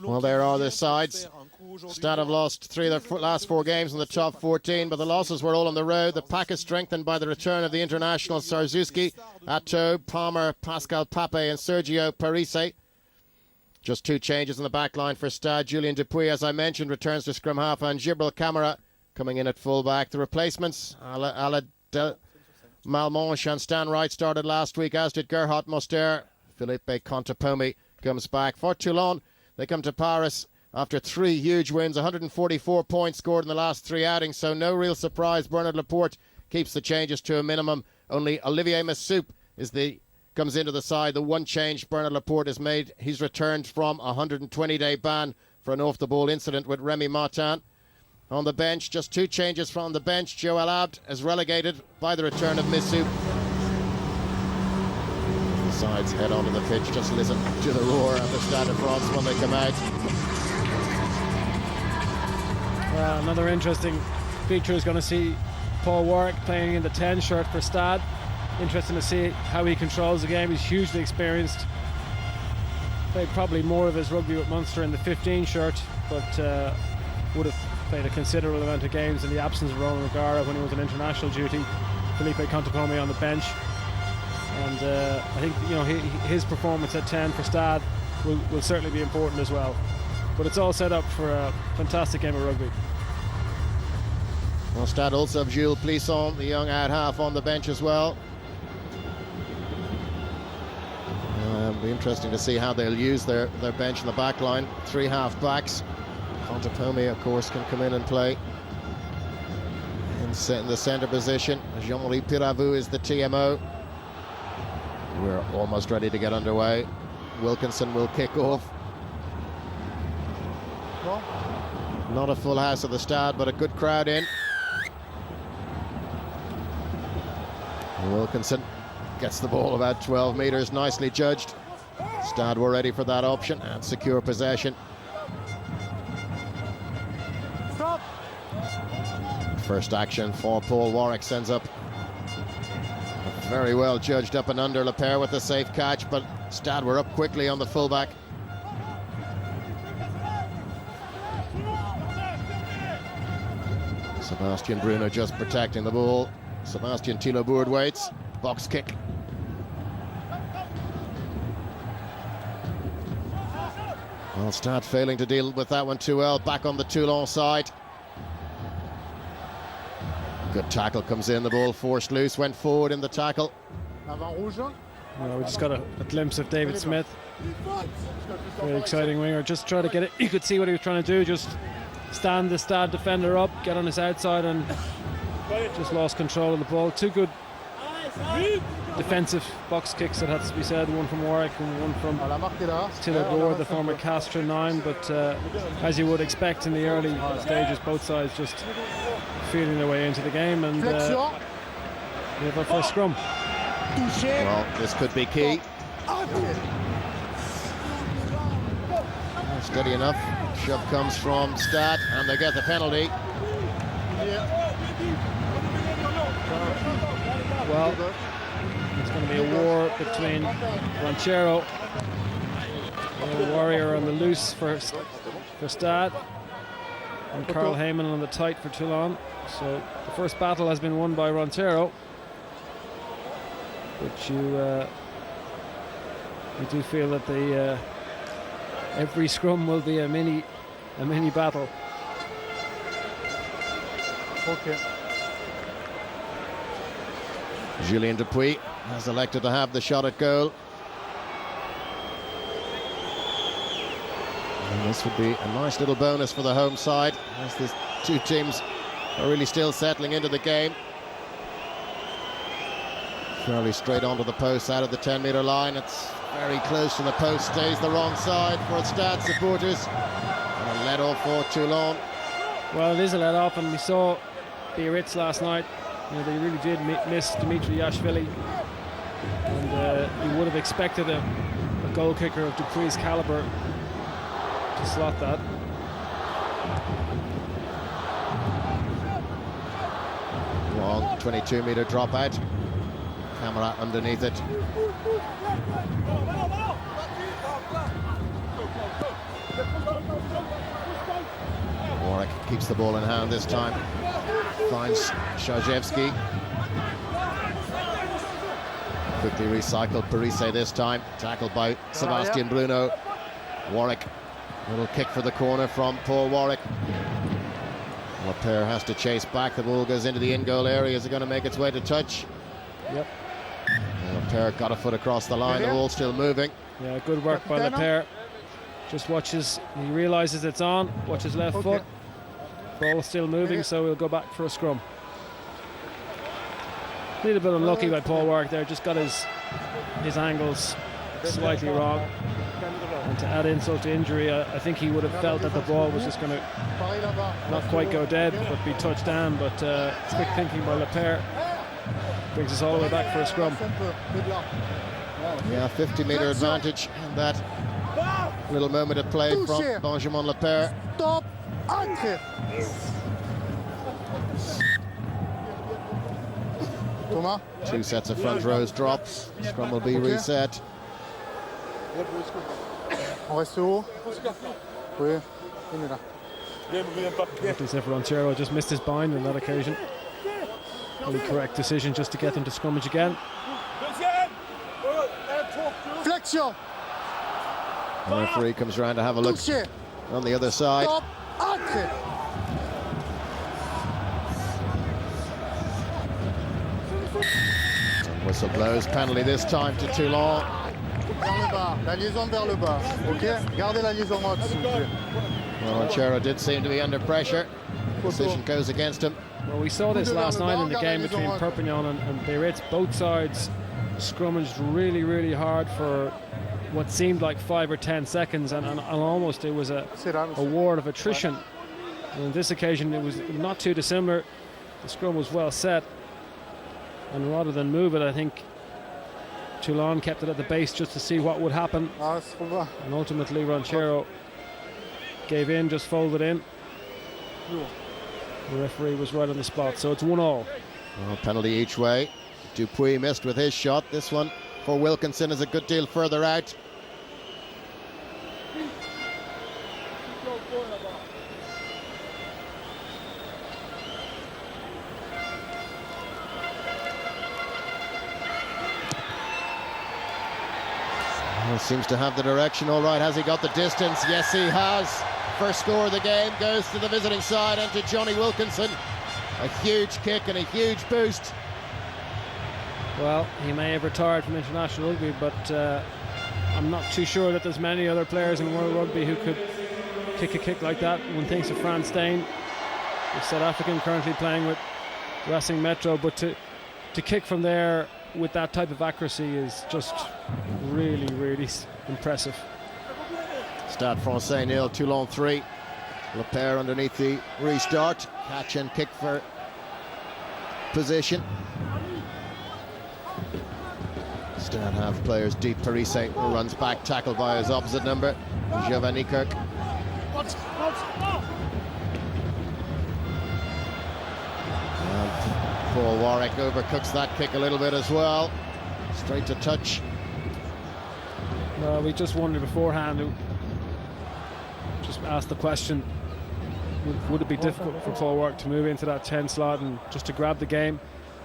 Well, there are their sides. Stade have lost 3 of their last 4 games in the top 14, but the losses were all on the road. The pack is strengthened by the return of the international Sarzuski, Atto, Palmer, Pascal Pape and Sergio Parise. Just 2 changes in the back line for Stade. Julien Dupuis, as I mentioned, returns to scrum half, and Gibril Camara coming in at full-back. The replacements, Ala Malmonche and Stan Wright started last week, as did Gerhard Moster. Philippe Contepomi comes back. For Toulon, they come to Paris after 3 huge wins, 144 points scored in the last 3 outings, so no real surprise. Bernard Laporte keeps the changes to a minimum. Only Olivier Massoup comes into the side. The one change Bernard Laporte has made, he's returned from a 120-day ban for an off-the-ball incident with Remy Martin. On the bench, just 2 changes from the bench. Joël Abd is relegated by the return of Massoup. The sides head onto the pitch. Just listen to the roar of the Stade France when they come out. Well, another interesting feature is going to see Paul Warwick playing in the 10 shirt for Stade. Interesting to see how he controls the game. He's hugely experienced. Played probably more of his rugby with Munster in the 15 shirt, but would have played a considerable amount of games in the absence of Ronan O'Gara when he was on international duty. Felipe Contepomi on the bench, and I think his performance at 10 for Stade will certainly be important as well. But it's all set up for a fantastic game of rugby. Well, Stade also have Jules Plisson, the young out half, on the bench as well. It'll be interesting to see how they'll use their bench in the back line. 3 half backs. Contepomi, of course, can come in and play in the centre position. Jean-Marie Piravou is the TMO. We're almost ready to get underway. Wilkinson will kick off. Not a full house at the Stade, but a good crowd in. Wilkinson gets the ball about 12 metres, nicely judged. Stade were ready for that option and secure possession. Stop. First action for Paul Warwick sends up a very well judged up and under. Lepere with a safe catch, but Stade were up quickly on the fullback. Sebastian Bruno just protecting the ball. Sebastian Thilobourd waits. Box kick. Well, Stade failing to deal with that one too well. Back on the Toulon side. Good tackle comes in. The ball forced loose. Went forward in the tackle. Well, we just got a glimpse of David Smith. Very exciting winger. Just try to get it. You could see what he was trying to do. Just stand the Stade defender up, get on his outside, and just lost control of the ball. 2 good defensive box kicks, that has to be said. One from Warwick and one from Thilobourd, the former Castres 9. But as you would expect in the early stages, both sides just feeling their way into the game, and we have our first scrum. Well, this could be key. Steady enough. Shove comes from Stade, and they get the penalty. Well, it's going to be a war between Ranchero, a warrior on the loose for Stade, and Carl Heyman on the tight for Toulon. So the first battle has been won by Ranchero, but you do feel that every scrum will be a mini battle. Okay. Julien Dupuis has elected to have the shot at goal. And this would be a nice little bonus for the home side, as these 2 teams are really still settling into the game. Fairly straight onto the post out of the 10-metre line. It's very close to the post, stays the wrong side for Stade supporters. And a let-off for Toulon. Well, it is a let-off, and we saw Biarritz last night. They really did miss Dimitri Yashvili, and you would have expected a goal kicker of Dupuis' calibre to slot that. Long 22-metre dropout. Camera underneath it. keeps the ball in hand this time. Finds Szajewski. Quickly recycled. Parise this time. Tackled by Sebastian Bruno. Warwick. Little kick for the corner from Paul Warwick. Lepere has to chase back. The ball goes into the in-goal area. Is it going to make its way to touch? Yep. Lepere got a foot across the line. The ball's still moving. Yeah, good work by Lepere. Just watches. He realises it's on. Watches left foot. Ball still moving, so we'll go back for a scrum. A little bit unlucky by Paul Warwick there. Just got his angles slightly wrong. And to add insult to injury, I think he would have felt that the ball was just going to not quite go dead, but be touched down. But quick thinking by Lepere brings us all the way back for a scrum. Yeah, 50-metre advantage, and that little moment of play from Benjamin Lepere. Stop. 2 sets of front rows drop. Scrum will be reset. On reste haut. Oui, il est là. Luckily, Ronchero just missed his bind on that occasion. Really correct decision just to get them to scrummage again. Flexion. The referee comes around to have a look on the other side. Stop. Whistle blows, penalty this time to Toulon. Vers le bas, la liaison vers le bas. Ok, gardez la liaison haute, s'il vous plaît. Well, Ronchero did seem to be under pressure. Decision goes against him. Well, we saw this last night in the game between Perpignan and Biarritz. Both sides scrummaged really, really hard for what seemed like 5 or 10 seconds, and almost it was a war of attrition. And on this occasion, it was not too dissimilar. The scrum was well set, and rather than move it, I think Toulon kept it at the base just to see what would happen. And ultimately, Ronchero gave in, just folded in. The referee was right on the spot, so it's 1-1. Well, penalty each way. Dupuis missed with his shot. This one for Wilkinson is a good deal further out. Well, seems to have the direction all right. Has he got the distance? Yes, he has. First score of the game goes to the visiting side and to Johnny Wilkinson. A huge kick and a huge boost. Well, he may have retired from international rugby, but I'm not too sure that there's many other players in World Rugby who could kick a kick like that. One thinks of Frans Steyn, the South African currently playing with Racing Metro, but to kick from there with that type of accuracy is just really, really impressive. Stade Français 0, Toulon 3. Lepere underneath the restart. Catch and kick for position. Stade have players deep. Parise runs back, tackled by his opposite number, Giovanni Kirk. And Paul Warwick overcooks that kick a little bit as well. Straight to touch. Well, we just wondered beforehand, just asked the question, would it be difficult for Paul Warwick to move into that 10 slot and just to grab the game?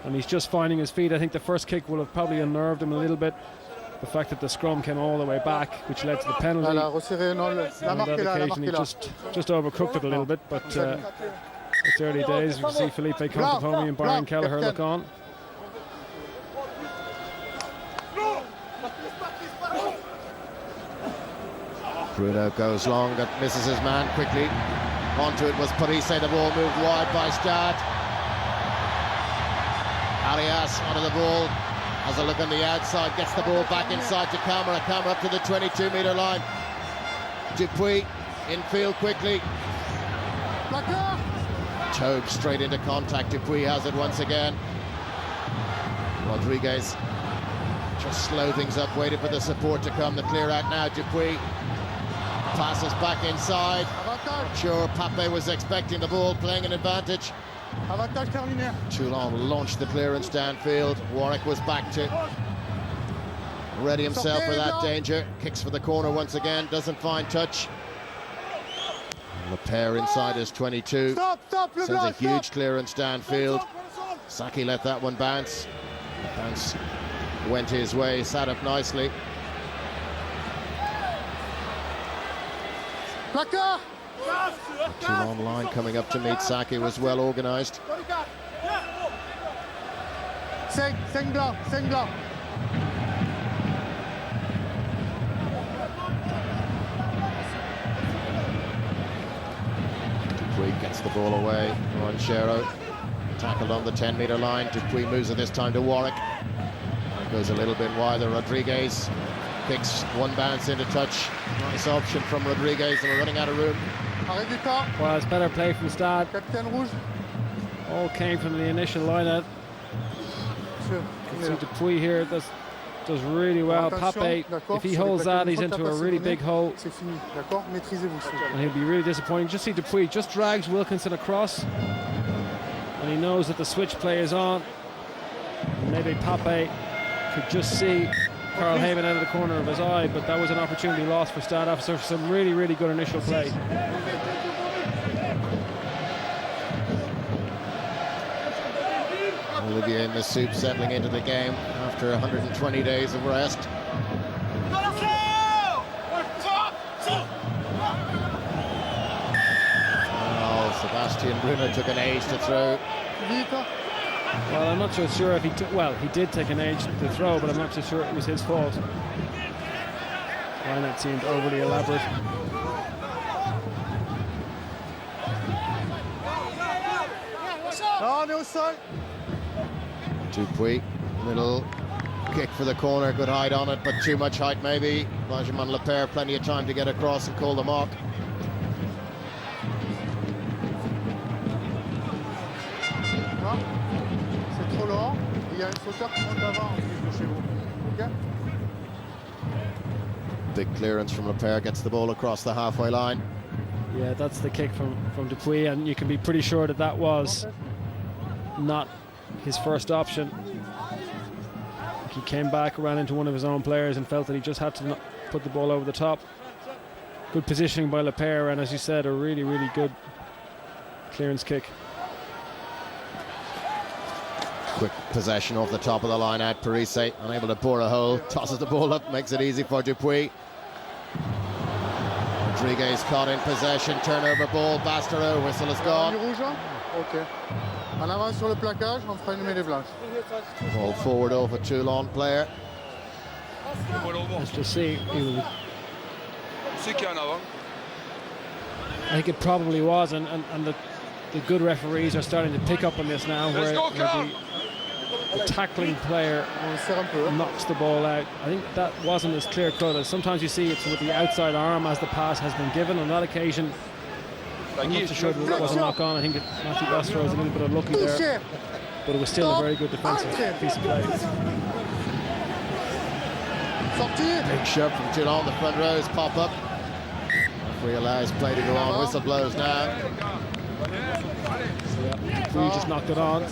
And he's just finding his feet. I think the first kick will have probably unnerved him a little bit. The fact that the scrum came all the way back, which led to the penalty. On that occasion, he just overcooked it a little bit, but it's early days. You can see Felipe Contepomi and Brian Kelleher look on. Bruno goes long, but misses his man quickly. Onto it was Parise. The ball moved wide by Stade. Arias onto the ball, has a look on the outside, gets the ball back inside to Camera up to the 22-metre line. Dupuis infield quickly. Tobe straight into contact. Dupuis has it once again. Rodriguez just slow things up, waiting for the support to come. The clear out now. Dupuis passes back inside. Not sure Pape was expecting the ball, playing an advantage. Toulon launched the clearance downfield. Warwick was back to ready himself for that danger. Kicks for the corner once again, doesn't find touch. The pair inside his 22. Sends a huge clearance downfield. Saki let that one bounce. Bounce went his way, sat up nicely. The Toulon line coming up to meet Saki was well organised. Dupuy gets the ball away. Ranchero tackled on the 10-metre line. Dupuy moves it this time to Warwick. Goes a little bit wider. Rodriguez kicks one bounce into touch. Nice option from Rodriguez, and we're running out of room. Well, it's better play from Stade. All came from the initial line-out. You can see Dupuy here does really well. Pape, if he holds that, he's into a really big hole. And he'll be really disappointing. Just see Dupuy just drags Wilkinson across. And he knows that the switch play is on. And maybe Pape could just see Carl Heyman out of the corner of his eye, but that was an opportunity lost for Stade after some really, really good initial play. Olivier Massoud settling into the game after 120 days of rest. Oh, Sebastian Brunner took an age to throw. Well, I'm not so sure if he took. Well, he did take an age to throw, but I'm not so sure it was his fault. Line that seemed overly elaborate. Dupuy, little kick for the corner, good height on it, but too much height maybe. Benjamin Lepere, plenty of time to get across and call the mark. Big clearance from Lepere, gets the ball across the halfway line. Yeah, that's the kick from Dupuy, and you can be pretty sure that that was not his first option. He came back, ran into one of his own players and felt that he just had to put the ball over the top. Good positioning by Lepere, and as you said, a really, really good clearance kick. Quick possession off the top of the line out. Parise unable to bore a hole, tosses the ball up, makes it easy for Dupuy. Rodriguez caught in possession, turnover ball, Bastereau, whistle is gone. Okay. En avant sur le plaquage, on fera une mêlée blanche. Ball forward over Toulon player. Let's just see. I think it probably was, and the good referees are starting to pick up on this now, where the tackling player knocks the ball out. I think that wasn't as clear cut as sometimes you see it's with the outside arm as the pass has been given. On that occasion, I'm not so sure that it was a knock on. I think Matthew Bastereau was a little bit unlucky there, but it was still a very good defensive piece of play. Big shove from Toulon, the front rows pop up. Referee allows play to go on, whistle blows now. We just knocked it on.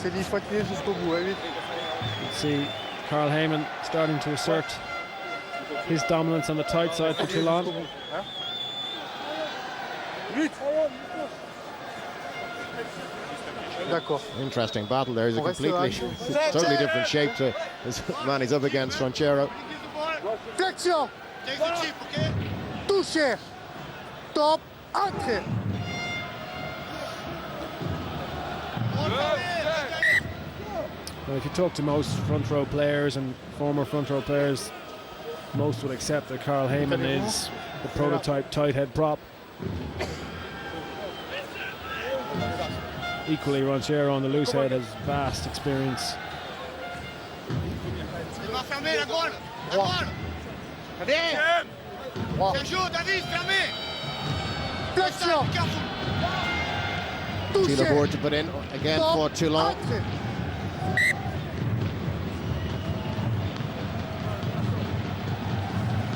See Carl Heyman starting to assert his dominance on the tight side for Toulon. Interesting battle there. He's a completely, totally different shape to this man he's up against, Ranchero. Flexion. Touché. Top. Entrée. Well, if you talk to most front row players and former front row players, most would accept that Carl Heyman is the prototype tight head prop. Equally, Ranchero on the loose head has vast experience. Tila board to put in again for Toulon.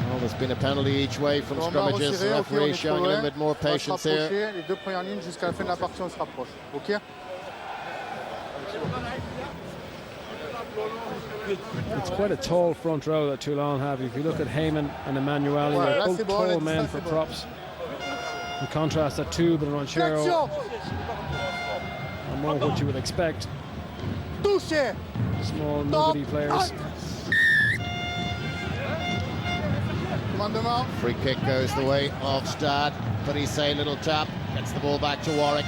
Well, there's been a penalty each way from scrummages. The referee showing a little bit more patience here. Les deux premières lignes jusqu'à la fin de la partie, on se rapproche. OK? It's quite a tall front row that Toulon have. If you look at Heyman and Emmanuel, they're both tall men for props. In contrast, at 2, but I'm sure more what you would expect. Small, nobody players. Free kick goes the way of Stade. Parise, little tap, gets the ball back to Warwick.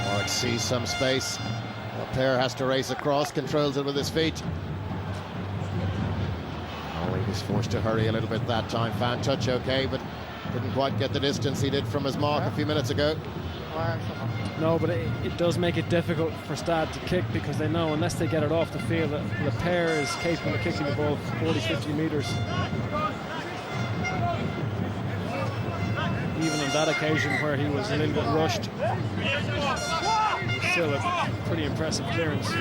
Warwick sees some space. The player has to race across, controls it with his feet. Oh, he was forced to hurry a little bit that time. Found touch okay, but didn't quite get the distance he did from his mark a few minutes ago. No, but it does make it difficult for Stade to kick, because they know unless they get it off the field that the pair is capable of kicking the ball 40-50 metres. Even on that occasion where he was a little bit rushed, still a pretty impressive clearance.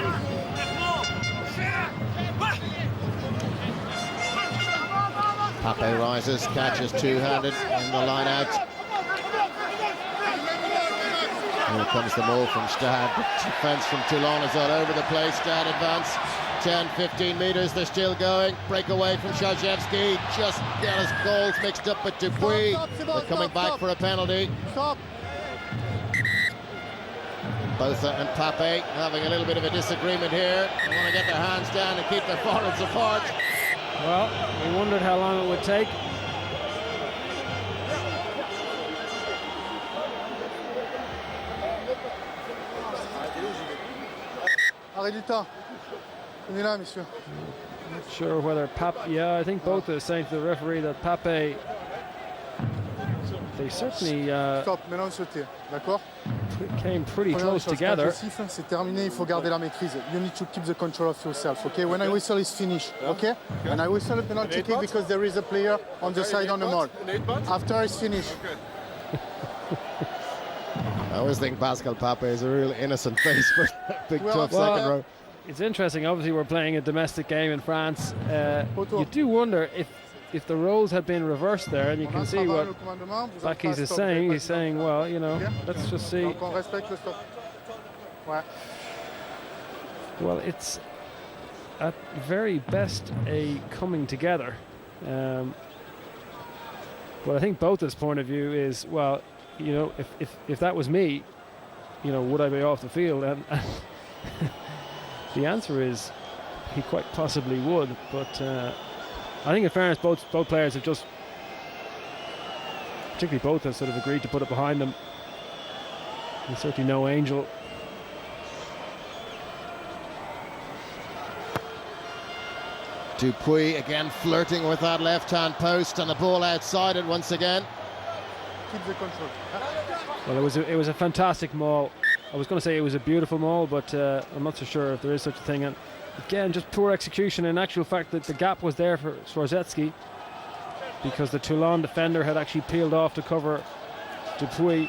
Pape rises, catches two-handed in the line out. Here comes the maul from Stade. Defence from Toulon is all over the place. Stade advance 10-15 metres. They're still going. Breakaway from Szajewski. Just got his goals mixed up with Dupuis. They're coming back for a penalty. Botha and Pape having a little bit of a disagreement here. They want to get their hands down and keep their forwards apart. Well, we wondered how long it would take. Not sure whether Pape, yeah, I think both are saying to the referee that Pape, they certainly came pretty close together. C'est terminé, il faut garder la maîtrise. You need to keep the control of yourself, okay? When I whistle, it's finished, okay? When I whistle a penalty kick, because there is a player on the side on the mark. After it's finished. I always think Pascal Pape is a real innocent face for big tough second row. It's interesting, obviously we're playing a domestic game in France. You do wonder if the roles had been reversed there, and you can see what Bakis is saying. He's saying, well, you know, let's just see. Well, it's at very best a coming together. But I think Botha's point of view is, well, you know, if that was me, you know, would I be off the field? And the answer is he quite possibly would. But I think in fairness, both players have just, particularly both, have sort of agreed to put it behind them. And certainly no angel. Dupuis again flirting with that left-hand post, and the ball outside it once again. Keep the control. Well, it was a fantastic maul. I was going to say it was a beautiful maul, but I'm not so sure if there is such a thing. And again, just poor execution. In actual fact, that the gap was there for Szajewski, because the Toulon defender had actually peeled off to cover Dupuis.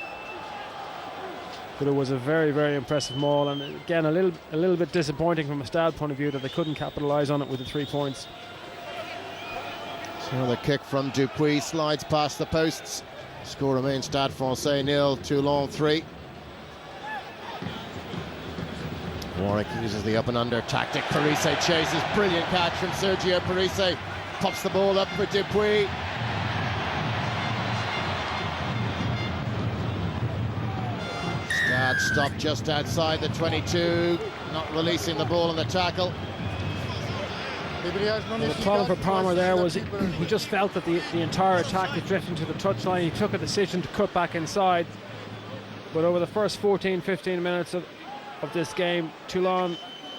But it was a very, very impressive maul, and again a little bit disappointing from a Stade point of view that they couldn't capitalise on it with the 3 points. So the kick from Dupuis slides past the posts. Score remains Stade Français 0, Toulon 3. Warwick uses the up and under tactic. Parise chases, brilliant catch from Sergio Parise. Pops the ball up for Dupuis. Stade stopped just outside the 22, not releasing the ball in the tackle. Well, the problem for Palmer there was he just felt that the entire attack was drifting to the touchline. He took a decision to cut back inside. But over the first 14-15 minutes of this game, Toulon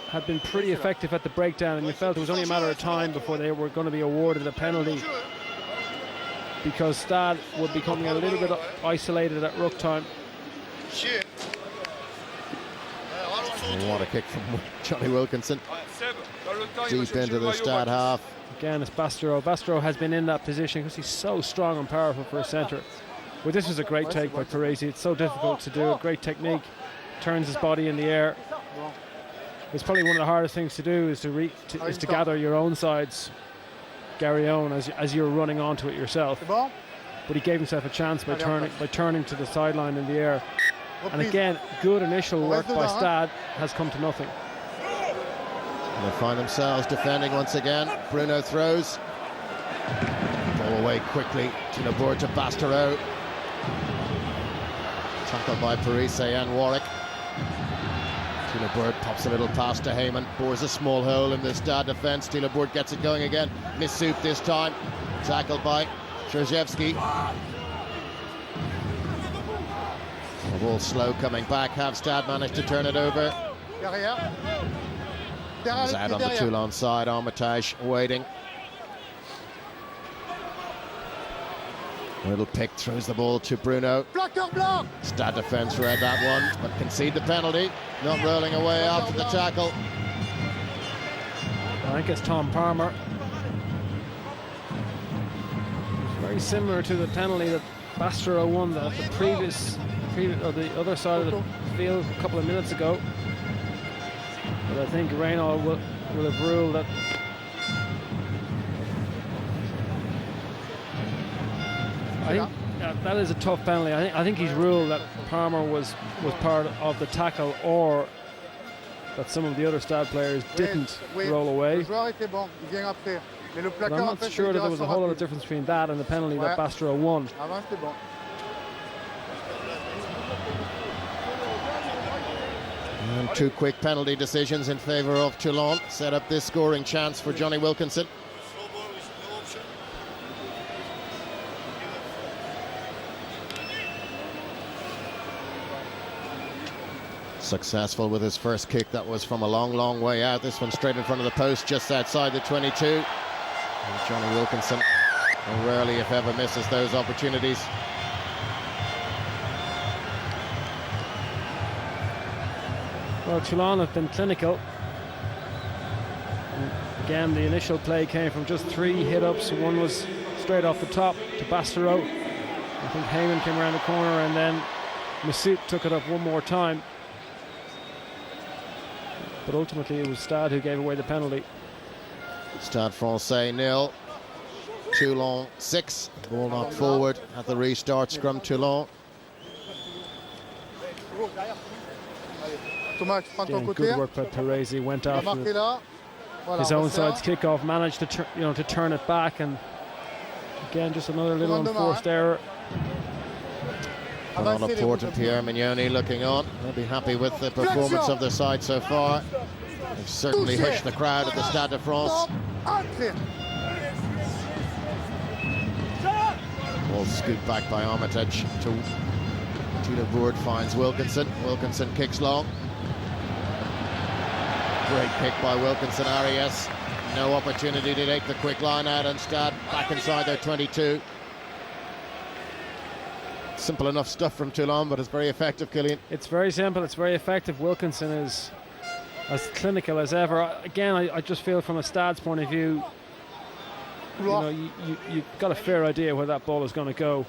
had been pretty effective at the breakdown, and you felt it was only a matter of time before they were going to be awarded a penalty, because Stade were becoming a little bit isolated at ruck time. And what a kick from Johnny Wilkinson, deep into the Stade half. Again, it's Bastero. Bastero has been in that position because he's so strong and powerful for a centre. Well, this was a great take by Parisi. It's so difficult to do. A great technique. Turns his body in the air. It's probably one of the hardest things to do, is to gather your own sides, Gary Owen, as you're running onto it yourself. But he gave himself a chance by turning to the sideline in the air. And again, good initial work by Stade has come to nothing. And they find themselves defending once again. Bruno throws. Ball away quickly to Bastero. Tackled by Parise and Warwick. Tila Bird pops a little pass to Heyman, bores a small hole in the Stade defence. Tila Bird gets it going again. Miss Soup this time. Tackled by Trzewski. The ball slow coming back. Have Stade managed to turn it over? He's out on the Toulon side. Armitage waiting. Little pick throws the ball to Bruno. Stade defence read that one, but concede the penalty. Not rolling away after the tackle. I think it's Tom Palmer. Very similar to the penalty that Bastero won the previous or the other side of the field a couple of minutes ago. But I think Reynolds will have ruled that I think that is a tough penalty. I think he's ruled that Palmer was part of the tackle, or that some of the other Stade players didn't roll away. But I'm not sure that there was a whole lot of difference between that and the penalty that Bastero won. And two quick penalty decisions in favour of Toulon set up this scoring chance for Johnny Wilkinson. Successful with his first kick. That was from a long way out. This one straight in front of the post, just outside the 22. And Johnny Wilkinson rarely, if ever, misses those opportunities. Well, Toulon have been clinical. And again, the initial play came from just 3 hit-ups. One was straight off the top to Bastero. I think Heyman came around the corner, and then Massoud took it up one more time. But ultimately it was Stade who gave away the penalty. Stade Français 0, Toulon 6. Ball knocked forward at the restart. Scrum Toulon. Again, good work by Parise. Went after his own side's kickoff, managed to turn it back, and again just another little unforced error. All Port and Pierre Mignoni looking on. They'll be happy with the performance of their side so far. They've certainly hushed the crowd at the Stade de France. Ball scooped back by Armitage to Tila Bird, finds Wilkinson. Wilkinson kicks long. Great pick by Wilkinson. Arias, no opportunity to take the quick line out, and Stade back inside their 22. Simple enough stuff from Toulon, but it's very effective, Killian. It's very simple, it's very effective. Wilkinson is as clinical as ever. Again, I just feel from a Stade's point of view, you've got a fair idea where that ball is going to go.